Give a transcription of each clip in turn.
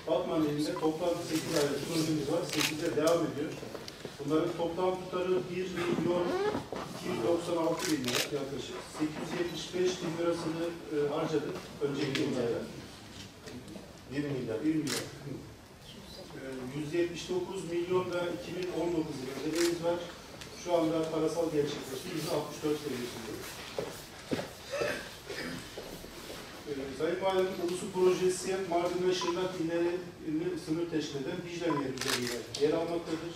Batman ilinde toplam 8 ayrı projemiz var. 8'de devam ediyor. Bunların toplam tutarı 1.296.000 lira yaklaşık. 875 bin lirasını harcadık önceki yıllarda. 1 milyar. 179 milyon da 2019 yılı ödememiz var. Şu anda parasal gerçekleşti. %64 seviyesindeyiz. Sayın Valim, Ulusu projesi Mardin ve Şırnak illerini sınır teşkil eden Dicle Nehri üzerinde yer almaktadır.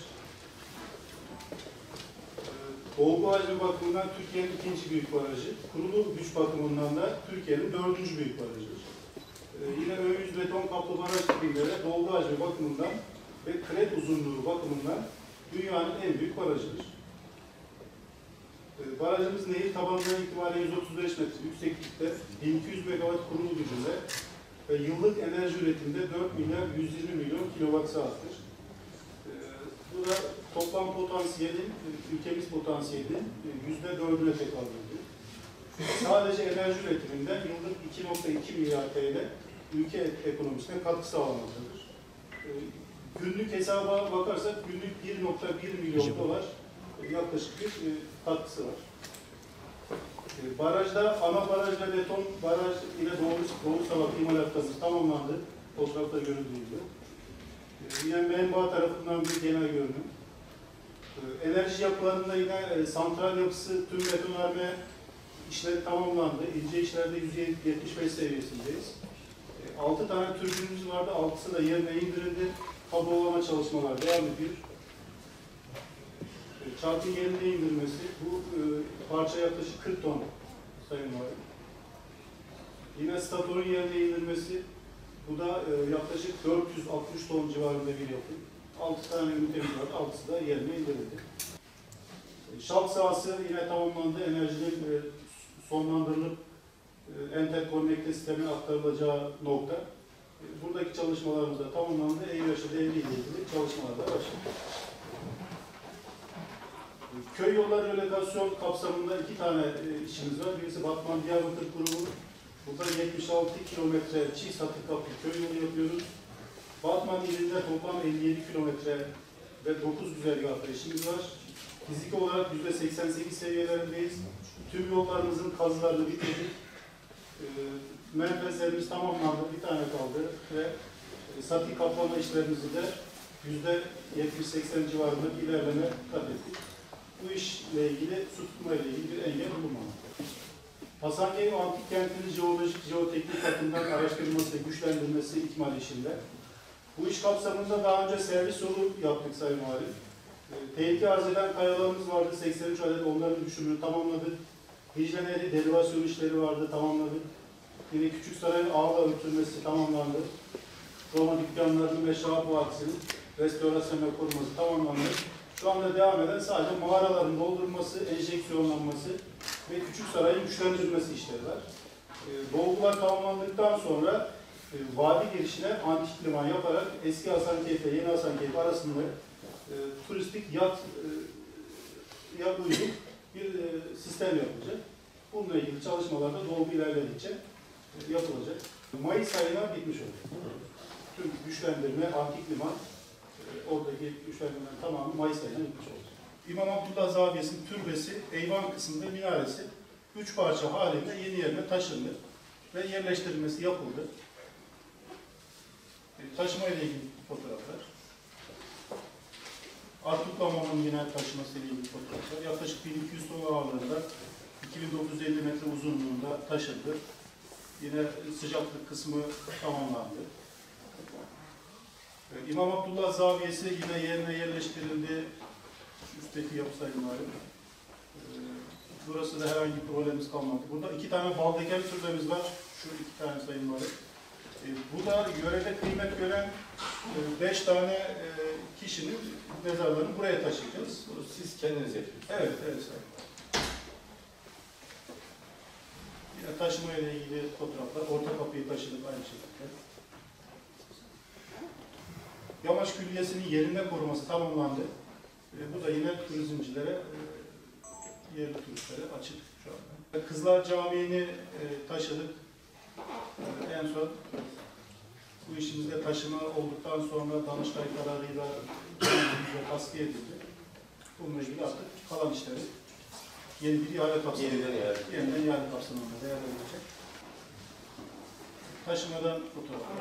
Dolgu hacmi bakımından Türkiye'nin ikinci büyük barajı, kurulu güç bakımından da Türkiye'nin 4. büyük barajıdır. Yine ön yüz beton kaplı baraj tipinde dolgu hacmi bakımından ve kret uzunluğu bakımından dünyanın en büyük barajıdır. Barajımız nehir tabanından itibaren 135 metre yükseklikte 1200 megawatt kurulu gücünde ve yıllık enerji üretiminde 4 milyar 120 milyon kilowatt saattir. Bu da toplam potansiyelin, ülkemiz potansiyelinin %4'üne tekabül ediyor. Sadece enerji üretiminden yıllık 2.2 milyar TL ülke ekonomisine katkı sağlamaktadır. Günlük hesaba bakarsak günlük 1.1 milyon dolar yaklaşık bir katkısı var. Barajda ana baraj ve beton baraj ile doğru salak imalatımız tamamlandı. Fotoğrafta görüldüğü gibi. Yine menba tarafından bir genel görünüm. Enerji yapılarında yine santral yapısı, tüm betonarme işleri tamamlandı. İnce işlerde %75 seviyesindeyiz. 6 tane türbinimiz vardı. 6'sı da yerine indirildi. Kablolama çalışmalar devam ediyor. Çarkın yerine indirmesi, bu parça yaklaşık 40 ton Sayın Valim. Yine statörün yerine indirmesi, bu da yaklaşık 460 ton civarında bir yapı. 6 tane ünitemiz var, 6'sı da yerine indirildi. Şalt sahası yine tamamlandı, enerjinin sonlandırılıp enterkonnekte sisteme aktarılacağı nokta. Buradaki çalışmalarımız da tamamlandı, EYVAŞ'ı devri ile ilgili çalışmalar da başladı. Köy yolları relogasyon kapsamında 2 tane işimiz var. Birisi Batman-Diyarbakır grubu. Burada 76 kilometre çiğ satı kaplı köy yolu yapıyoruz. Batman ilinde toplam 57 kilometre ve 9 güzergahta işimiz var. Fizik olarak %88 seviyelerindeyiz. Tüm yollarımızın kazılarını bitirdik. Menfezlerimiz tamamlandı. Bir tane kaldı ve satı kaplama işlerimizi de %70-80 civarında ilerleme kat ettik. Bu işle ilgili, su tutma ile ilgili bir engel bulunmamaktadır. Hasankeyf Antik Kenti'nin jeolojik, jeoteknik bakımdan araştırılması ve güçlendirilmesi ikmal işinde. Bu iş kapsamında daha önce servis yolu yaptık Sayın Valim. Tehlike arz eden kayalarımız vardı, 83 adet, onların düşümünü tamamladık. Dicle Nehri derivasyon işleri vardı, tamamladık. Yine Küçüksaray'ın ağla örtülmesi tamamlandı. Roma dükkanlarının ve Şahap Vadisi'nin restorasyon ve koruması tamamlandı. Şu anda devam eden sadece mağaraların doldurulması, enjeksiyonlanması ve Küçüksaray'ın güçlendirilmesi işleri var. Dolgular tamamlandıktan sonra vadi girişine antik liman yaparak eski Hasankeyf ile yeni Hasankeyf arasında turistik yat uygun bir sistem yapılacak. Bununla ilgili çalışmalar da dolgu ilerledikçe yapılacak. Mayıs ayına bitmiş olacak. Tüm güçlendirme, antik liman, oradaki güçlendirmenin tamamı Mayıs ayına bitmiş olacak. İmam Abdullah Zaviyesi'nin türbesi, eyvan kısmında minaresi 3 parça halinde yeni yerine taşındı ve yerleştirilmesi yapıldı. Taşıma ile ilgili fotoğraflar. Artuklama'nın yine taşıması ile ilgili fotoğraflar. Yaklaşık 1200 ton ağırlığında 2950 metre uzunluğunda taşındı. Yine sıcaklık kısmı tamamlandı. İmam Abdullah Zaviyesi yine yerine yerleştirildi. Üstteki yapı Sayın Valim. Burası da herhangi bir problemimiz kalmadı. Burada 2 tane baldeken türbemiz var. Şu 2 tane Sayın Valim. Bu da yörede kıymet gören 5 tane kişinin mezarlarını buraya taşıyacağız. Siz kendiniz yapıyorsunuz. Evet, evet Sayın. Yine taşıma ile ilgili fotoğraflar. Orta kapıyı taşıdık aynı şekilde. Yamaç Külliyesi'nin yerinde koruması tamamlandı. Bu da yine turizmcilere, yerli turistlere açık şu anda. Kızlar Camii'ni taşıdık. En son Bu işimizde taşıma olduktan sonra Danıştay kararıyla tasfiye edildi. Bununla ilgili artık kalan işleri yeni bir ihale kapsamında, yeniden ihale kapsamında değerlendirecek. Taşımadan fotoğraflar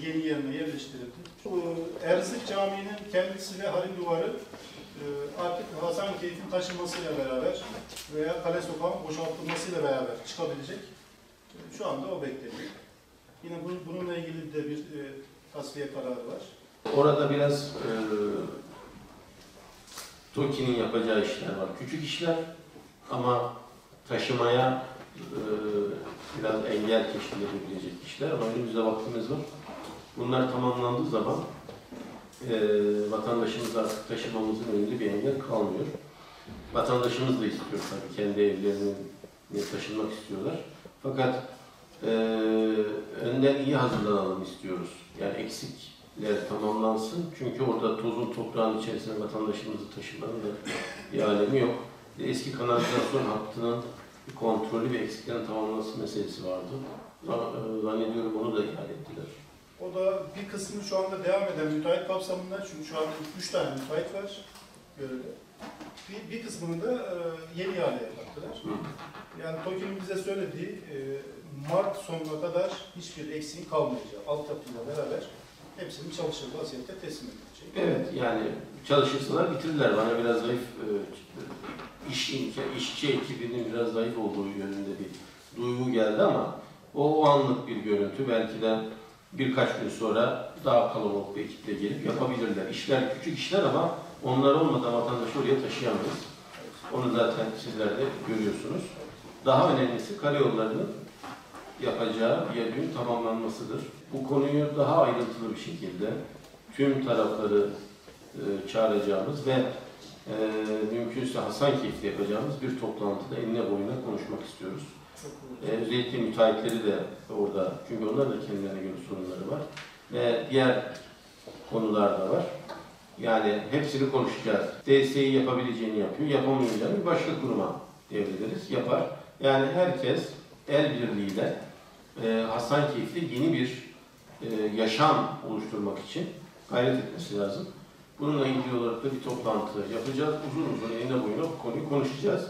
yeni yerine yerleştirildi. Bu Erzik Camii'nin kendisi ve harim duvarı artık Hasankeyf'in taşınmasıyla beraber veya Kale Sokağı'nın boşaltılmasıyla beraber çıkabilecek. Şu anda o bekleniyor. Yine bununla ilgili de bir tasfiye kararı var. Orada biraz TOKİ'nin yapacağı işler var. Küçük işler ama taşımaya biraz engel teşkil edebilecek işler ama önümüzde vaktimiz var. Bunlar tamamlandığı zaman vatandaşımız artık taşımamızın önünde bir engel kalmıyor. Vatandaşımız da istiyor tabii, kendi evlerine taşınmak istiyorlar. Fakat önden iyi hazırlanalım istiyoruz. Yani eksikler tamamlansın. Çünkü orada tozun toprağın içerisine vatandaşımızı taşımanın da bir alemi yok. Eski kanalizasyon hattının kontrolü ve eksiklerin tamamlanması meselesi vardı. Zannediyorum onu da ihale ettiler. O da bir kısmı şu anda devam eden müteahhit kapsamında, çünkü şu anda 3 tane müteahhit var görevde. Bir kısmını da yeni ihaleye kattılar. Yani TOKİ'nin bize söylediği Mart sonuna kadar hiçbir eksiğin kalmayacak. Altyapıyla beraber hepsinin çalışır vaziyette teslim edilecek. Evet, yani çalışırsalar bitirirler. Bana biraz zayıf, işçi ekibinin biraz zayıf olduğu yönünde bir duygu geldi ama o anlık bir görüntü. Belki de birkaç gün sonra daha kalabalık bir ekiple gelip yapabilirler. İşler küçük işler ama onlar olmadan vatandaşı oraya taşıyamayız. Onu zaten sizler de görüyorsunuz. Daha önemlisi karayollarının yapacağı viyadüğün tamamlanmasıdır. Bu konuyu daha ayrıntılı bir şekilde tüm tarafları çağıracağımız ve mümkünse Hasankeyf'te yapacağımız bir toplantıda enine boyuna konuşmak istiyoruz. Özellikle müteahhitleri de orada, çünkü onlar da kendilerine göre sorunları var. Ve diğer konular da var. Yani hepsini konuşacağız. DSİ yapabileceğini yapıyor, yapamayacağını bir başka kuruma devrederiz, yapar. Yani herkes el birliğiyle Hasankeyf'te yeni bir yaşam oluşturmak için gayret etmesi lazım. Bununla ilgili olarak da bir toplantı yapacağız. Uzun uzun enine boyuna bu konuyu konuşacağız.